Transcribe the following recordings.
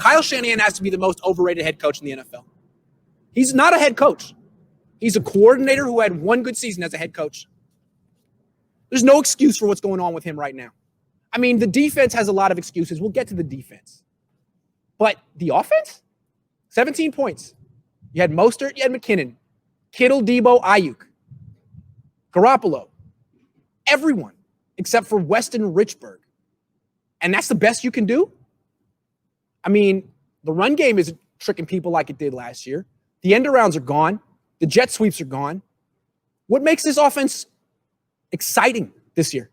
Kyle Shanahan has to be the most overrated head coach in the NFL. He's not a head coach. He's a coordinator who had one good season as a head coach. There's no excuse for what's going on with him right now. I mean, the defense has a lot of excuses. We'll get to the defense. But the offense? 17 points. You had Mostert, you had McKinnon, Kittle, Debo, Ayuk, Garoppolo. Everyone except for Weston Richburg. And that's the best you can do? I mean, the run game isn't tricking people like it did last year. The end arounds are gone. The jet sweeps are gone. What makes this offense exciting this year?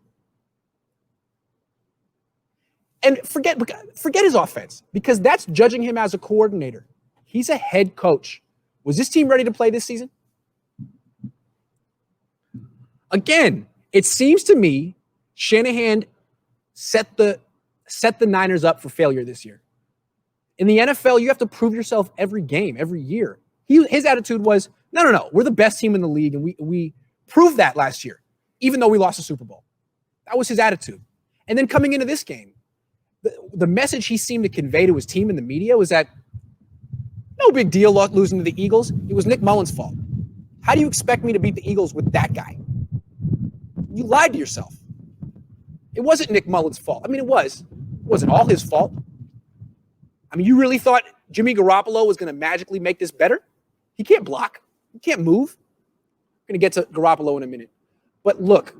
And forget his offense, because that's judging him as a coordinator. He's a head coach. Was this team ready to play this season? Again, it seems to me Shanahan set the Niners up for failure this year. In the NFL, you have to prove yourself every game, every year. His attitude was, no, we're the best team in the league, and we proved that last year, even though we lost the Super Bowl. That was his attitude. And then coming into this game, the message he seemed to convey to his team in the media was that no big deal losing to the Eagles. It was Nick Mullins' fault. How do you expect me to beat the Eagles with that guy? You lied to yourself. It wasn't Nick Mullins' fault. I mean, it was. It wasn't all his fault. I mean, you really thought Jimmy Garoppolo was going to magically make this better? He can't block. He can't move. We're going to get to Garoppolo in a minute. But look,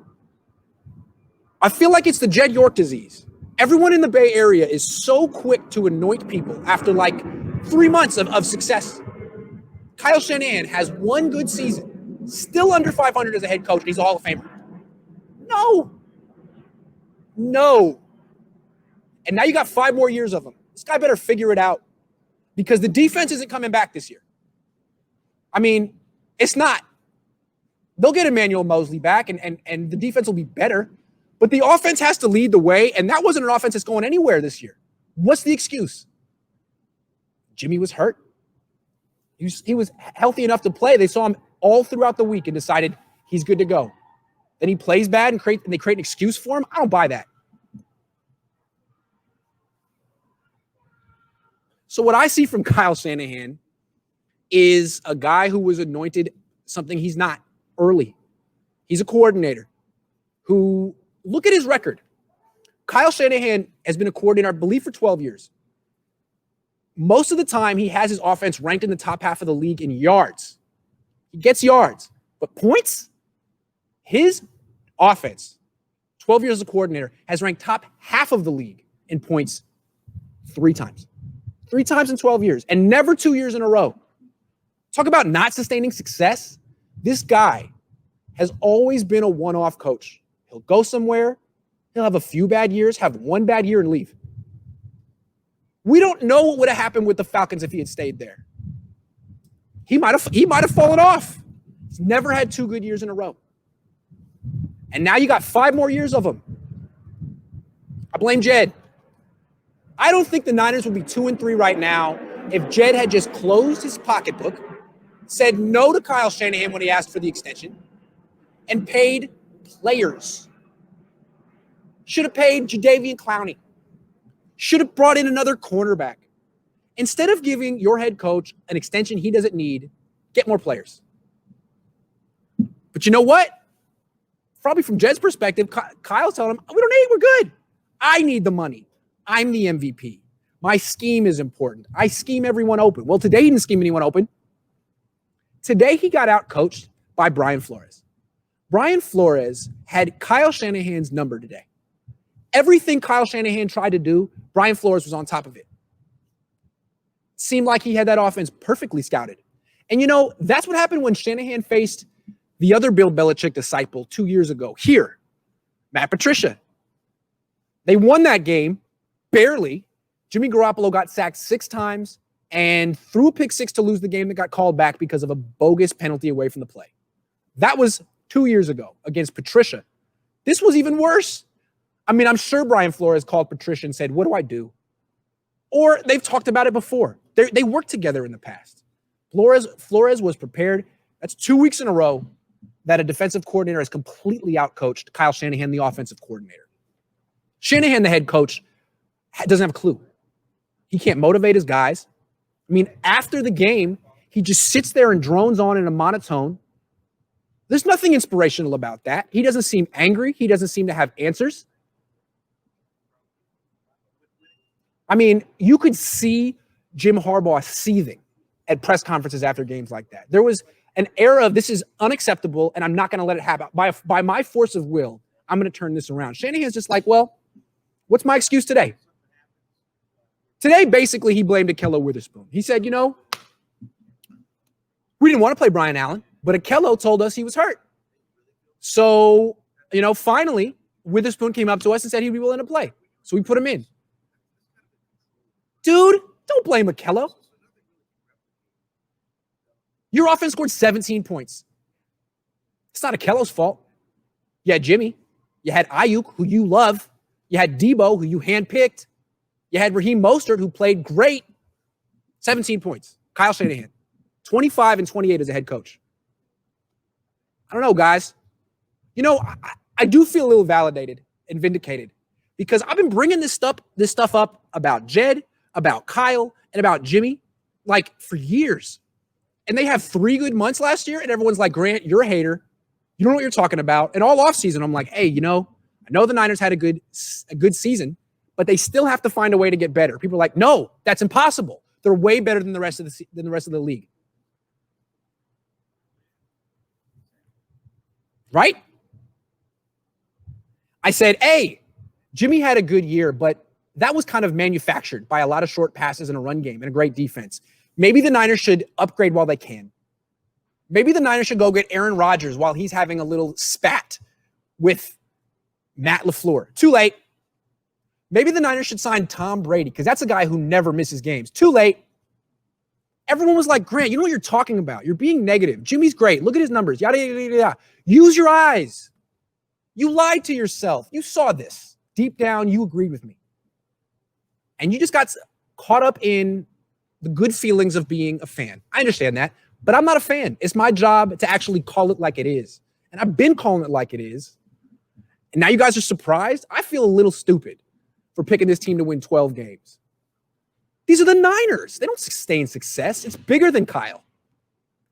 I feel like it's the Jed York disease. Everyone in the Bay Area is so quick to anoint people after like 3 months of success. Kyle Shanahan has one good season, still under 500 as a head coach, and he's a Hall of Famer. No. And now you got 5 more years of him. This guy better figure it out, because the defense isn't coming back this year. I mean, it's not. They'll get Emmanuel Mosley back, and the defense will be better. But the offense has to lead the way, and that wasn't an offense that's going anywhere this year. What's the excuse? Jimmy was hurt. He was healthy enough to play. They saw him all throughout the week and decided he's good to go. Then he plays bad and they create an excuse for him. I don't buy that. So what I see from Kyle Shanahan is a guy who was anointed something he's not early. He's a coordinator who, look at his record. Kyle Shanahan has been a coordinator, I believe, for 12 years. Most of the time, he has his offense ranked in the top half of the league in yards. He gets yards. But points? His offense, 12 years as a coordinator, has ranked top half of the league in points 3 times. 3 times in 12 years, and never 2 years in a row. Talk about not sustaining success. This guy has always been a one-off coach. He'll go somewhere, he'll have a few bad years, have one bad year, and leave. We don't know what would have happened with the Falcons if he had stayed there. He might have fallen off. He's never had 2 good years in a row. And now you got 5 more years of him. I blame Jed. I don't think the Niners would be 2-3 right now if Jed had just closed his pocketbook, said no to Kyle Shanahan when he asked for the extension, and paid players. Should have paid Jadeveon Clowney. Should have brought in another cornerback. Instead of giving your head coach an extension he doesn't need, get more players. But you know what? Probably from Jed's perspective, Kyle's telling him, we don't need it, we're good. I need the money. I'm the MVP. My scheme is important. I scheme everyone open. Well, today he didn't scheme anyone open. Today he got out-coached by Brian Flores. Brian Flores had Kyle Shanahan's number today. Everything Kyle Shanahan tried to do, Brian Flores was on top of it. Seemed like he had that offense perfectly scouted. And you know, that's what happened when Shanahan faced the other Bill Belichick disciple 2 years ago. Here, Matt Patricia. They won that game, barely. Jimmy Garoppolo got sacked 6 times and threw a pick 6 to lose the game that got called back because of a bogus penalty away from the play. That was 2 years ago against Patricia. This was even worse. I mean, I'm sure Brian Flores called Patricia and said, what do I do? Or they've talked about it before. They worked together in the past. Flores was prepared. That's 2 weeks in a row that a defensive coordinator has completely outcoached Kyle Shanahan, the offensive coordinator. Shanahan, the head coach, doesn't have a clue. He can't motivate his guys. I mean, after the game, he just sits there and drones on in a monotone. There's nothing inspirational about that. He doesn't seem angry. He doesn't seem to have answers. I mean, you could see Jim Harbaugh seething at press conferences after games like that. There was an era of this is unacceptable, and I'm not going to let it happen. By my force of will, I'm going to turn this around. Shanahan's just like, well, what's my excuse today? Today, basically, he blamed Akello Witherspoon. He said, we didn't want to play Brian Allen, but Akello told us he was hurt. So, finally, Witherspoon came up to us and said he'd be willing to play. So we put him in. Dude, don't blame Akello. Your offense scored 17 points. It's not Akello's fault. You had Jimmy. You had Ayuk, who you love. You had Debo, who you handpicked. You had Raheem Mostert, who played great. 17 points. Kyle Shanahan. 25 and 28 as a head coach. I don't know, guys. I do feel a little validated and vindicated because I've been bringing this stuff up about Jed, about Kyle, and about Jimmy, for years. And they have 3 good months last year, and everyone's like, Grant, you're a hater. You don't know what you're talking about. And all offseason, I'm like, hey, I know the Niners had a good season, but they still have to find a way to get better. People are like, no, that's impossible. They're way better than the rest of the league. Right? I said, hey, Jimmy had a good year, but that was kind of manufactured by a lot of short passes and a run game and a great defense. Maybe the Niners should upgrade while they can. Maybe the Niners should go get Aaron Rodgers while he's having a little spat with Matt LaFleur. Too late. Maybe the Niners should sign Tom Brady because that's a guy who never misses games. Too late. Everyone was like, Grant, you know what you're talking about. You're being negative. Jimmy's great. Look at his numbers. Yada, yada, yada, yada. Use your eyes. You lied to yourself. You saw this. Deep down, you agreed with me. And you just got caught up in the good feelings of being a fan. I understand that, but I'm not a fan. It's my job to actually call it like it is. And I've been calling it like it is. And now you guys are surprised? I feel a little stupid for picking this team to win 12 games. These are the Niners. They don't sustain success. It's bigger than Kyle,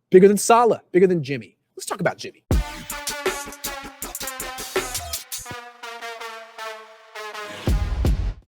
bigger than Saleh, bigger than Jimmy. Let's talk about Jimmy.